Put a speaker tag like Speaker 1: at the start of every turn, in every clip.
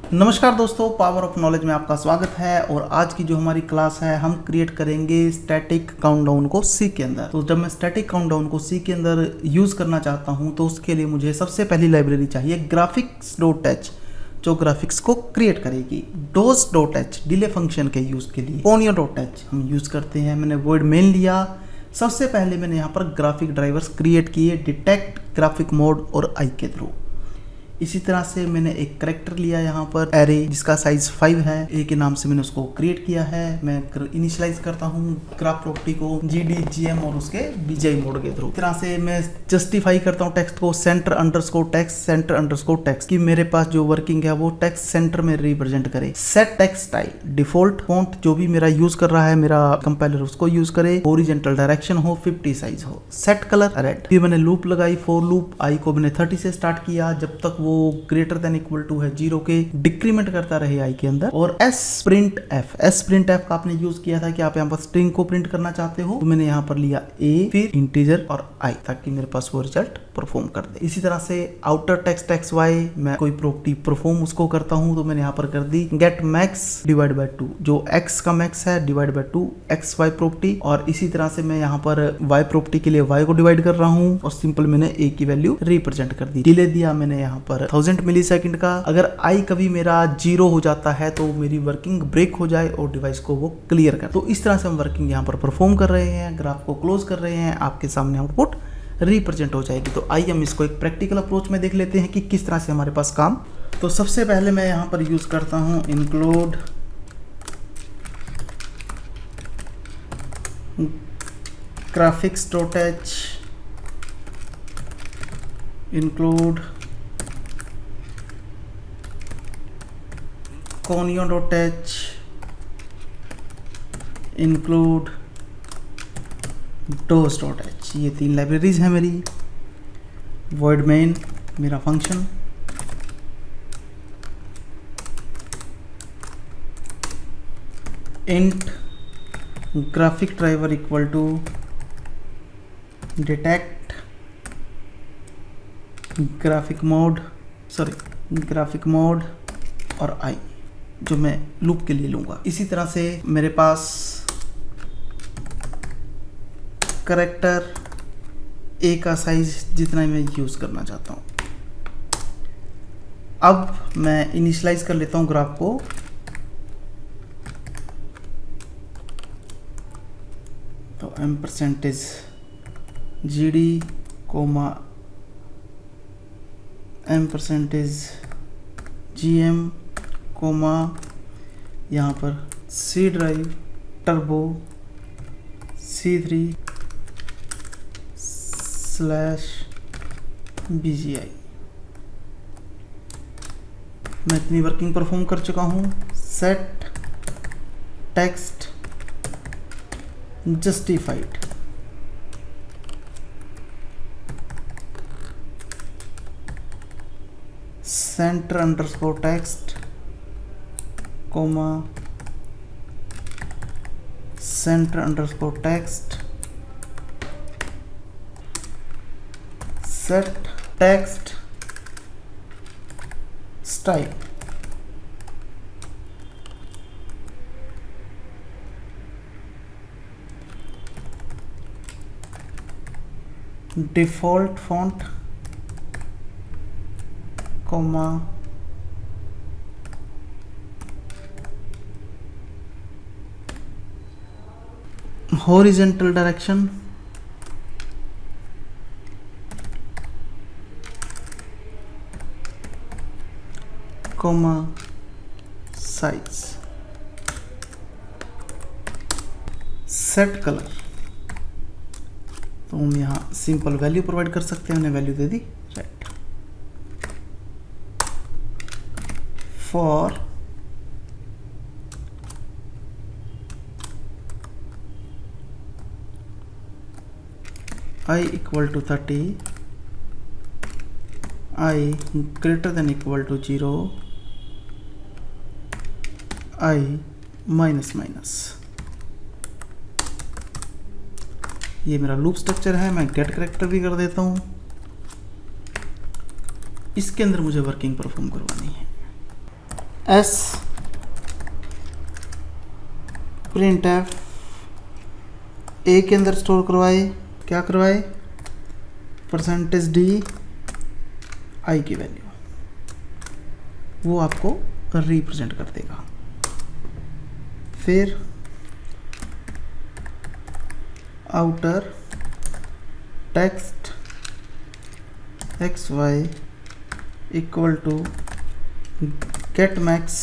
Speaker 1: नमस्कार दोस्तों, power of knowledge में आपका स्वागत है। और आज की जो हमारी क्लास है, हम क्रिएट करेंगे स्टैटिक काउंटडाउन को सी के अंदर। तो जब मैं स्टैटिक काउंटडाउन को सी के अंदर यूज करना चाहता हूं, तो उसके लिए मुझे सबसे पहली लाइब्रेरी चाहिए graphics.h, जो ग्राफिक्स को क्रिएट करेगी। dos.h डिले फंक्शन के यूज के लिए ponyo.h हम यूज करते हैं। मैंने void main लिया। सबसे पहले मैंने यहाँ पर ग्राफिक ड्राइवर्स क्रिएट किए डिटेक्ट, ग्राफिक मोड और आई के थ्रू। इसी तरह से मैंने एक करेक्टर लिया यहाँ पर एरे, जिसका साइज 5 है। ए के नाम से मैंने उसको क्रिएट किया है। मैं इनिशियलाइज करता हूँ ग्राफ प्रॉपर्टी को GD GM और उसके BGI मोड के थ्रू। इस तरह से मैं जस्टिफाई करता हूँ टेक्स्ट को सेंटर_टेक्स्ट कि मेरे पास जो वर्किंग है वो टेक्स्ट सेंटर में रिप्रेजेंट करे। Set text style default font जो भी मेरा यूज कर रहा है मेरा कंपाइलर उसको यूज करे। हॉरिजॉन्टल डायरेक्शन हो, 50 साइज हो। Set colour red. फिर मैंने लूप लगाई फॉर लूप। आई को मैंने 30 से स्टार्ट किया जब तक वो ग्रेटर देन इक्वल टू है 0 के, डिक्रीमेंट करता रहे आई के अंदर। और S print F का आपने यूज किया था कि आप यहाँ पर स्ट्रिंग को प्रिंट करना चाहते हो, तो मैंने यहाँ पर लिया A, फिर इंटीजर और I, ताकि मेरे पास वो रिजल्ट परफॉर्म कर दे। इसी तरह से आउटर टेक्स्ट XY, मैं कोई प्रॉपर्टी परफॉर्म उसको करता हूँ, तो मैंने यहाँ पर कर दी गेट मैक्स डिवाइड बाय 2, जो X का मैक्स है डिवाइड बाय 2 XY प्रॉपर्टी। और इसी तरह से मैं यहाँ पर Y प्रॉपर्टी के लिए Y को डिवाइड कर रहा हूँ और सिंपल मैंने A की वैल्यू रिप्रेजेंट कर दी। डिले दिया मैंने यहाँ पर 1000 मिलीसेकंड का। अगर आई कभी मेरा 0 हो जाता है तो मेरी वर्किंग ब्रेक हो जाए और डिवाइस को वो क्लियर कर। तो इस तरह से हम वर्किंग यहाँ पर परफॉर्म कर रहे हैं, ग्राफ को क्लोज कर रहे हैं, आपके सामने आउटपुट रिप्रेजेंट हो जाएगी। तो आइए हम इसको एक प्रैक्टिकल अप्रोच में देख लेते हैं कि किस तरह से हमारे पास काम। तो सबसे पहले मैं यहाँ पर यूज करता हूँ include graphics.h, include ponyo.h, include dos.h। ये 3 लाइब्रेरीज हैं मेरी। void main मेरा function, int graphic driver equal to detect graphic mode और आई, जो मैं लूप के लिए लूंगा। इसी तरह से मेरे पास करेक्टर ए का साइज जितना मैं यूज करना चाहता हूं। अब मैं इनिशियलाइज कर लेता हूं ग्राफ को। तो %GD, %GM, यहाँ पर C ड्राइव टर्बो C3/BGI। मैं इतनी वर्किंग परफॉर्म कर चुका हूँ। Set text justified, center_text, center_text, set text style, default font, horizontal direction, size, set color। तो हम यहाँ सिंपल वैल्यू प्रोवाइड कर सकते हैं। हमने value they the right. For I equal to 30, I greater than equal to 0, I minus. ये मेरा loop structure है। मैं गेट करेक्टर भी कर देता हूँ। इसके अंदर मुझे वर्किंग परफॉर्म करवानी है। एस प्रिंट एफ ए के अंदर स्टोर करवाए, क्या करवाए, परसेंटेज डी आई की वैल्यू, वो आपको रिप्रेजेंट कर देगा। फिर outer text x y equal to get max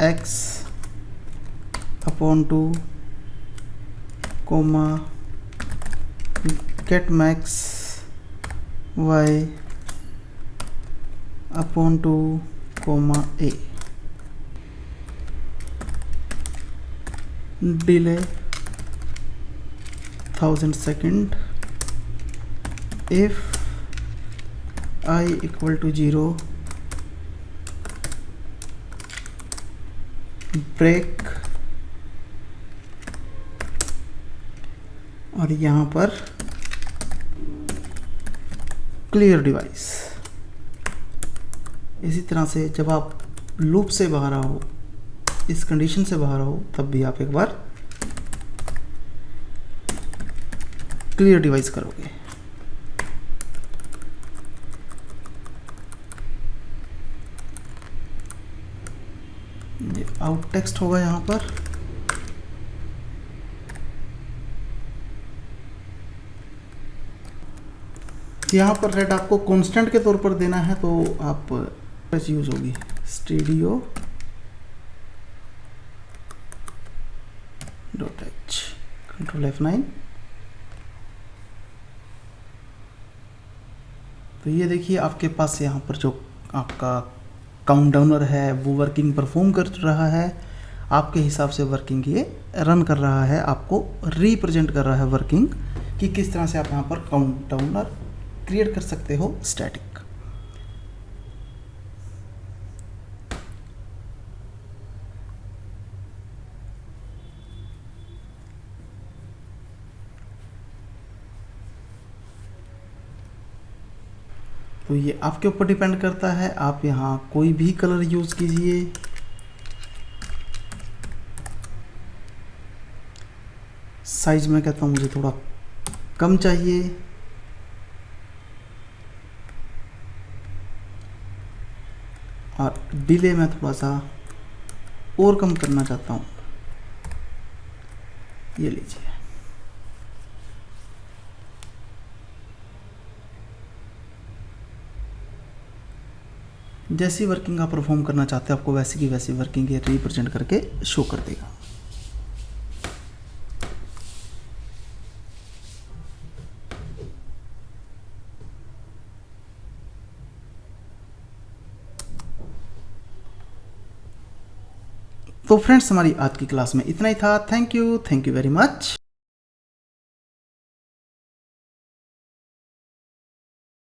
Speaker 1: x upon two comma get max y upon two comma a, delay 1000 second, if I equal to 0, break, और यहाँ पर clear device. इसी तरह से जब आप लूप से बाहर आओ, इस कंडीशन से बाहर आओ, तब भी आप एक बार क्लियर डिवाइस करोगे। ये आउट टेक्स्ट होगा यहाँ पर, यहाँ पर रेड आपको कांस्टेंट के तौर पर देना है, तो आप यूज होगी studio dot H, control F9। तो ये देखिए आपके पास यहाँ पर जो आपका काउंटडाउनर है वो वर्किंग परफॉर्म कर रहा है, आपके हिसाब से वर्किंग ये रन कर रहा है, आपको रिप्रेजेंट कर रहा है वर्किंग कि किस तरह से आप यहाँ पर काउंटडाउनर क्रिएट कर सकते हो स्टैटिक। तो ये आपके ऊपर डिपेंड करता है, आप यहाँ कोई भी कलर यूज कीजिए। साइज में कहता हूँ मुझे थोड़ा कम चाहिए, और डिले में थोड़ा सा और कम करना चाहता हूँ, ये लीजिए। जैसी वर्किंग आप परफॉर्म करना चाहते हैं आपको वैसी की वैसी वर्किंग ये रिप्रेजेंट करके शो कर देगा। तो फ्रेंड्स हमारी आज की क्लास में इतना ही था। Thank you very much.